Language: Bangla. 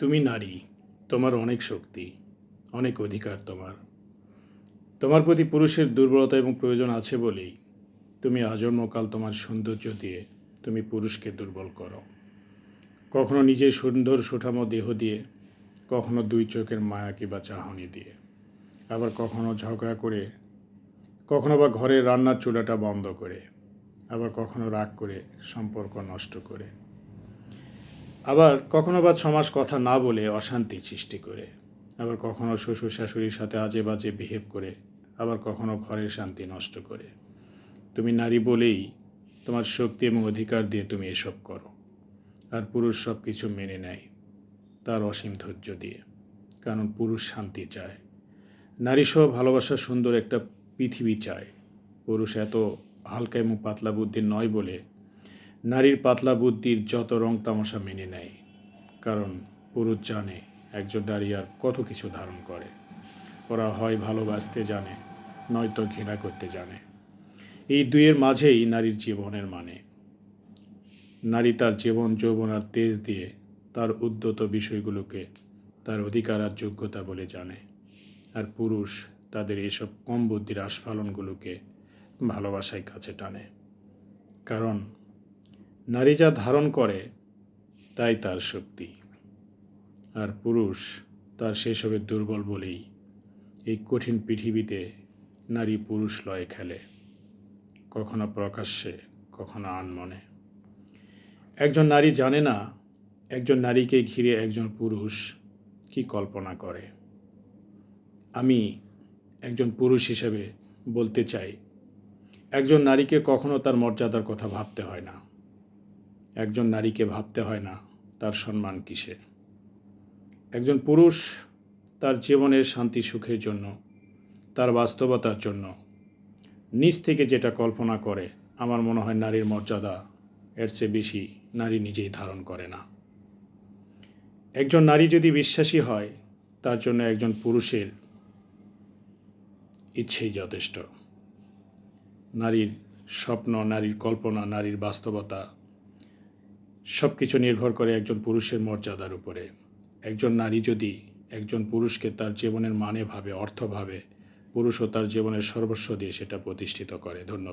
তুমি নারী, তোমার অনেক শক্তি, অনেক অধিকার তোমার প্রতি পুরুষের দুর্বলতা এবং প্রয়োজন আছে বলেই তুমি আজন্মকাল তোমার সৌন্দর্য দিয়ে তুমি পুরুষকে দুর্বল করো। কখনো নিজের সুন্দর সুঠামো দেহ দিয়ে, কখনো দুই চোখের মায়া কিংবা চাহনি দিয়ে, আবার কখনো ঝগড়া করে, কখনো বা ঘরের রান্নার চুলাটা বন্ধ করে, আবার কখনো রাগ করে সম্পর্ক নষ্ট করে, আবার কখনো বা ছমাস কথা না বলে অশান্তি সৃষ্টি করে, আবার কখনো শ্বশুর শাশুড়ির সাথে আজে বাজে বিহেভ করে, আবার কখনো ঘরের শান্তি নষ্ট করে। তুমি নারী বলেই তোমার শক্তি এবং অধিকার দিয়ে তুমি এসব করো, আর পুরুষ সব কিছু মেনে নেয় তার অসীম ধৈর্য দিয়ে, কারণ পুরুষ শান্তি চায়, নারী সহ ভালোবাসা সুন্দর একটা পৃথিবী চায়। পুরুষ এত হালকা এবং পাতলা বুদ্ধির নয় বলে নারীর পাতলা বুদ্ধির যত রং তামাশা মেনে নেয়, কারণ পুরুষ জানে একজন নারী আর কত কিছু ধারণ করে। ওরা হয় ভালোবাসতে জানে, নয়তো ঘৃণা করতে জানে। এই দুইয়ের মাঝেই নারীর জীবনের মানে। নারী তার জীবন যৌবন আর তেজ দিয়ে তার উদ্যত বিষয়গুলোকে তার অধিকার আর যোগ্যতা বলে জানে, আর পুরুষ তাদের এসব কম বুদ্ধির আস্ফালনগুলোকে ভালোবাসায় কাছে টানে। কারণ নারী যা ধারণ করে তাই তার শক্তি, আর পুরুষ তার সেসবের দুর্বল বলেই এই কঠিন পৃথিবীতে নারী পুরুষ লয়ে খেলে, কখনো প্রকাশ্যে, কখনো আনমনে। একজন নারী জানে না একজন নারীকে ঘিরে একজন পুরুষ কি কল্পনা করে। আমি একজন পুরুষ হিসেবে বলতে চাই, একজন নারীকে কখনো তার মর্যাদার কথা ভাবতে হয় না। একজন নারীকে ভাবতে হয় না তার সম্মান কিসে। একজন পুরুষ তার জীবনের শান্তি সুখের জন্য, তার বাস্তবতার জন্য নিজ থেকে যেটা কল্পনা করে, আমার মনে হয় নারীর মর্যাদা এর চেয়ে বেশি নারী নিজেই ধারণ করে না। একজন নারী যদি বিশ্বাসী হয়, তার জন্য একজন পুরুষের ইচ্ছেই যথেষ্ট। নারীর স্বপ্ন, নারীর কল্পনা, নারীর বাস্তবতা সব কিছু নির্ভর করে একজন পুরুষের মর্যাদার উপরে। একজন নারী যদি একজন পুরুষকে তার জীবনের মানে ভাবে, অর্থ ভাবে, পুরুষও তার জীবনের সর্বস্ব দিয়ে সেটা প্রতিষ্ঠিত করে। ধন্যবাদ।